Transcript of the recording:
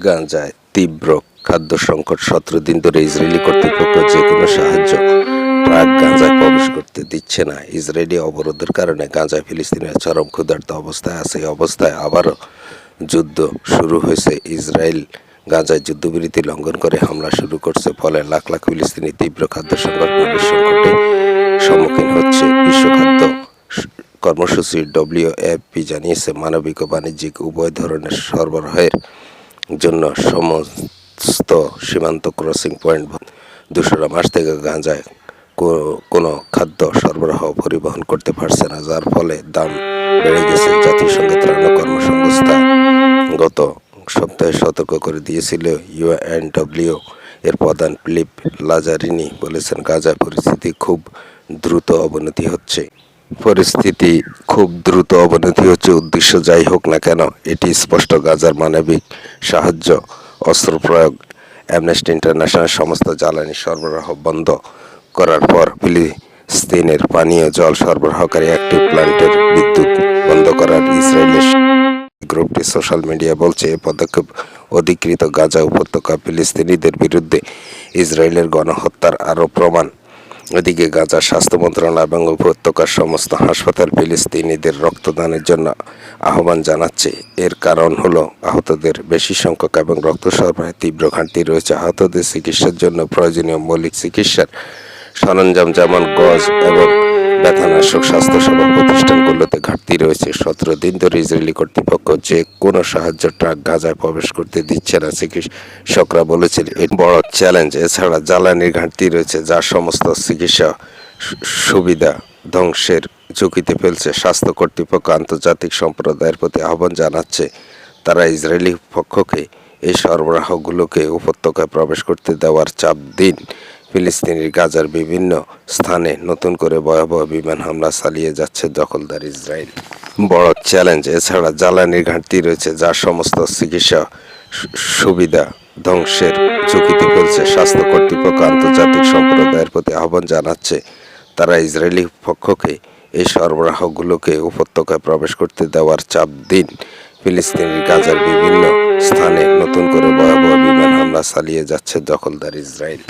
গাজায় তীব্র খাদ্য সংকট 17 দিন ধরে ইসরায়েলি কর্তৃপক্ষ যে কোনো সাহায্য ট্রাক গাজায় প্রবেশ করতে দিচ্ছে না। ইসরায়েলি অবরোধের কারণে গাজায় ফিলিস্তিনের চরম ক্ষুধার্ত অবস্থায় আছে। এই অবস্থায় আবারও যুদ্ধ শুরু হয়েছে। ইসরায়েল গাজায় যুদ্ধবিরতি লঙ্ঘন করে হামলা শুরু করছে, ফলে লাখ লাখ ফিলিস্তিনি তীব্র খাদ্য সংকট পানির সংকটে সম্মুখীন হচ্ছে। বিশ্ব খাদ্য কর্মসূচি WFP জানিয়েছে, মানবিক ও বাণিজ্যিক উভয় ধরনের সরবরাহের জন্য সমস্ত সীমান্ত ক্রসিং পয়েন্ট 2 মাস থেকে গাজায় কোনো খাদ্য সরবরাহ পরিবহন করতে পারছে না, যার ফলে দাম বেড়ে গেছে। জাতিসংঘের ত্রাণ কর্মসংস্থা গত সপ্তাহে সতর্ক করে দিয়েছিল। UNW এর প্রধান ফিলিপ লাজারিনি বলেছেন, গাজায় পরিস্থিতি খুব দ্রুত অবনতি হচ্ছে। উদ্দেশ্য যাই হোক না কেন, এটি স্পষ্ট। গাজার মানবিক সাহায্য, অস্ত্র প্রয়োগ, অ্যামনেস্টি ইন্টারন্যাশনাল সমস্ত জ্বালানি সরবরাহ বন্ধ করার পর ফিলিস্তিনের পানীয় জল সরবরাহকারী একটি প্ল্যান্টের বিদ্যুৎ বন্ধ করার ইসরায়েলের গ্রুপটি সোশ্যাল মিডিয়া বলছে, এ পদক্ষেপ অধিকৃত গাজা উপত্যকা ফিলিস্তিনিদের বিরুদ্ধে ইসরায়েলের গণহত্যার আরও প্রমাণ। এদিকে গাজার স্বাস্থ্য মন্ত্রণালয় এবং উপত্যকার সমস্ত হাসপাতাল ফিলিস্তিনিদের রক্তদানের জন্য আহ্বান জানাচ্ছে। এর কারণ হলো আহতদের বেশি সংখ্যক এবং রক্ত সরবরাহে তীব্র ঘাটতি রয়েছে। আহতদের চিকিৎসার জন্য প্রয়োজনীয় মৌলিক চিকিৎসার সরঞ্জাম যেমন গজ এবং ব্যথানাশক স্বাস্থ্যসেবা প্রতিষ্ঠানগুলোতে ঘাটতি রয়েছে। 17 দিন ধরে ইসরায়েলি কর্তৃপক্ষ যে কোনো সাহায্য ট্রাক গাজায় প্রবেশ করতে দিচ্ছে না। চিকিৎসকরা বলেছিল, এটি বড় চ্যালেঞ্জ। এছাড়া জ্বালানির ঘাটতি রয়েছে, যা সমস্ত চিকিৎসা সুবিধা ধ্বংসের ঝুঁকিতে ফেলছে। স্বাস্থ্য কর্তৃপক্ষ আন্তর্জাতিক সম্প্রদায়ের প্রতি আহ্বান জানাচ্ছে, তারা ইসরায়েলি পক্ষকে এই সরবরাহগুলোকে উপত্যকায় প্রবেশ করতে দেওয়ার চাপ দিন। ফিলিস্তিনের গাজার বিভিন্ন স্থানে নতুন করে ভয়াবহ বিমান হামলা চালিয়ে যাচ্ছে দখলদার ইসরায়েল। বড় চ্যালেঞ্জ। এছাড়া জ্বালানির ঘাটতি রয়েছে, যা সমস্ত চিকিৎসা সুবিধা ধ্বংসের ঝুঁকিতে ফেলছে। স্বাস্থ্য কর্তৃপক্ষ আন্তর্জাতিক সম্প্রদায়ের প্রতি আহ্বান জানাচ্ছে, তারা ইসরায়েলি পক্ষকে এই সরবরাহগুলোকে উপত্যকায় প্রবেশ করতে দেওয়ার চাপ দিন। ফিলিস্তিনের গাজার বিভিন্ন স্থানে নতুন করে ভয়াবহ বিমান হামলা চালিয়ে যাচ্ছে দখলদার ইসরায়েল।